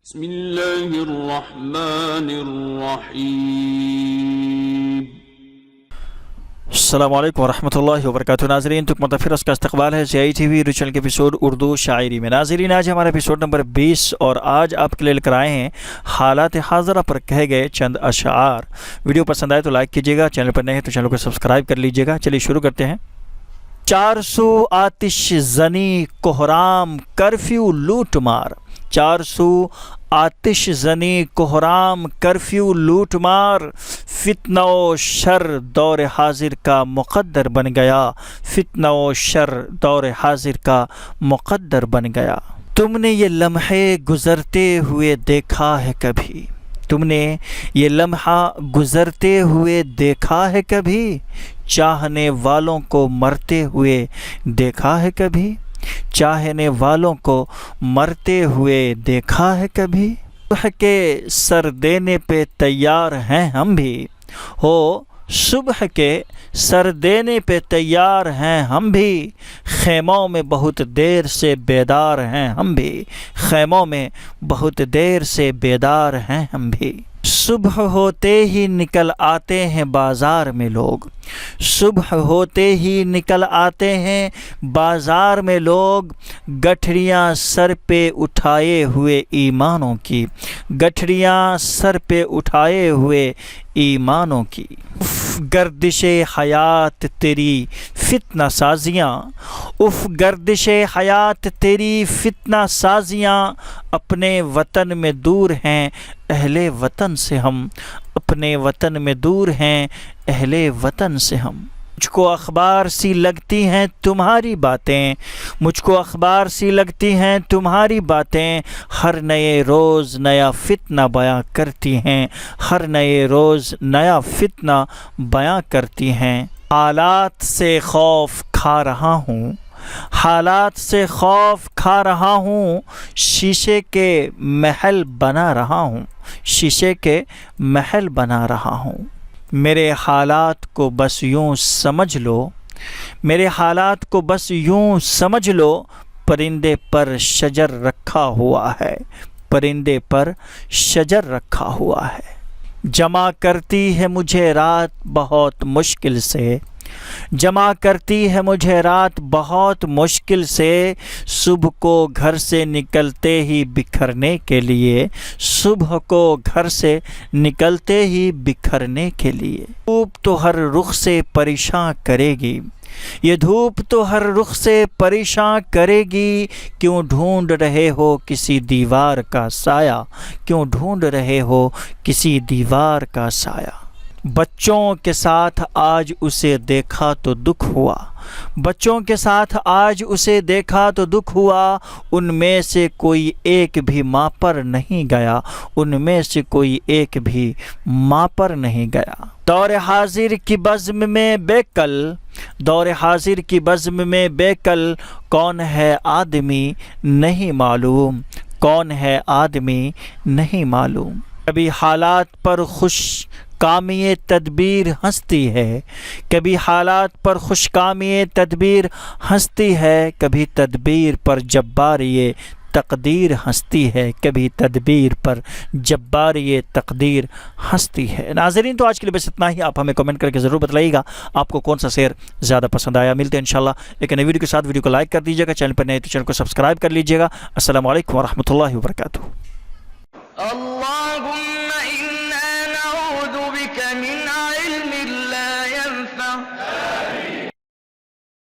بسم اللہ الرحمن الرحیم۔ السلام علیکم ورحمۃ اللہ وبرکاتہ۔ ناظرین، تک متفرس کا استقبال ہے CI TV یوٹیوب چینل کے ایپیسوڈ اردو شاعری میں۔ ناظرین، آج ہمارا ایپیسوڈ نمبر 20 اور آج آپ کے لیے لے کر آئے ہیں حالات حاضرہ پر کہے گئے چند اشعار۔ ویڈیو پسند آئے تو لائک کیجیے گا، چینل پر نئے ہیں تو چینل کو سبسکرائب کر لیجیے گا۔ چلیے شروع کرتے ہیں۔ 400 آتش زنی کوہرام کرفیو لوٹ مار، 400 آتش زنی کوہرام کرفیو لوٹ مار، فتنہ و شر دور حاضر کا مقدر بن گیا، فتنہ و شر دور حاضر کا مقدر بن گیا۔ تم نے یہ لمحے گزرتے ہوئے دیکھا ہے کبھی، تم نے یہ لمحہ گزرتے ہوئے دیکھا ہے کبھی، چاہنے والوں کو مرتے ہوئے دیکھا ہے کبھی، چاہنے والوں کو مرتے ہوئے دیکھا ہے کبھی۔ صبح کے سر دینے پہ تیار ہیں ہم بھی، ہو صبح کے سر دینے پہ تیار ہیں ہم بھی، خیموں میں بہت دیر سے بیدار ہیں ہم بھی، خیموں میں بہت دیر سے بیدار ہیں ہم بھی۔ صبح ہوتے ہی نکل آتے ہیں بازار میں لوگ، صبح ہوتے ہی نکل آتے ہیں بازار میں لوگ، گٹھڑیاں سر پہ اٹھائے ہوئے ایمانوں کی، گٹھڑیاں سر پہ اٹھائے ہوئے ایمانوں کی۔ اف گردش حیات تیری فتنہ سازیاں، اف گردش حیات تیری فتنہ سازیاں، اپنے وطن میں دور ہیں اہل وطن سے ہم، اپنے وطن میں دور ہیں اہل وطن سے ہم۔ مجھ کو اخبار سی لگتی ہیں تمہاری باتیں، مجھ کو اخبار سی لگتی ہیں تمہاری باتیں، ہر نئے روز نیا فتنہ بیاں کرتی ہیں، ہر نئے روز نیا فتنہ بیاں کرتی ہیں۔ حالات سے خوف کھا رہا ہوں، حالات سے خوف کھا رہا ہوں، شیشے کے محل بنا رہا ہوں، شیشے کے محل بنا رہا ہوں۔ میرے حالات کو بس یوں سمجھ لو، میرے حالات کو بس یوں سمجھ لو، پرندے پر شجر رکھا ہوا ہے، پرندے پر شجر رکھا ہوا ہے۔ جمع کرتی ہے مجھے رات بہت مشکل سے، جمع کرتی ہے مجھے رات بہت مشکل سے، صبح کو گھر سے نکلتے ہی بکھرنے کے لیے، صبح کو گھر سے نکلتے ہی بکھرنے کے لیے۔ دھوپ تو ہر رخ سے پریشان کرے گی، یہ دھوپ تو ہر رخ سے پریشان کرے گی، کیوں ڈھونڈ رہے ہو کسی دیوار کا سایہ، کیوں ڈھونڈ رہے ہو کسی دیوار کا سایہ۔ بچوں کے ساتھ آج اسے دیکھا تو دکھ ہوا، بچوں کے ساتھ آج اسے دیکھا تو دکھ ہوا، ان میں سے کوئی ایک بھی ماں پر نہیں گیا، ان میں سے کوئی ایک بھی ماں پر نہیں گیا۔ دور حاضر کی بزم میں بے کل، دور حاضر کی بزم میں بے کل، کون ہے آدمی نہیں معلوم، کون ہے آدمی نہیں معلوم۔ کبھی حالات پر خوش کامی تدبیر ہنستی ہے، کبھی حالات پر خوش کامی تدبیر ہنستی ہے، کبھی تدبیر پر جباری تقدیر ہنستی ہے، کبھی تدبیر پر جباری تقدیر ہنستی ہے۔ ناظرین، تو آج کے لیے بس اتنا ہی۔ آپ ہمیں کمنٹ کر کے ضرور بتلائیے گا آپ کو کون سا شعر زیادہ پسند آیا۔ ملتے ہیں انشاءاللہ ایک نئی ویڈیو کے ساتھ۔ ویڈیو کو لائک کر دیجیے گا، چینل پر نئے تو چینل کو سبسکرائب کر لیجیے گا۔ السلام علیکم ورحمۃ اللہ وبرکاتہ۔ اللهم إنا نعوذ بك من علم لا ينفع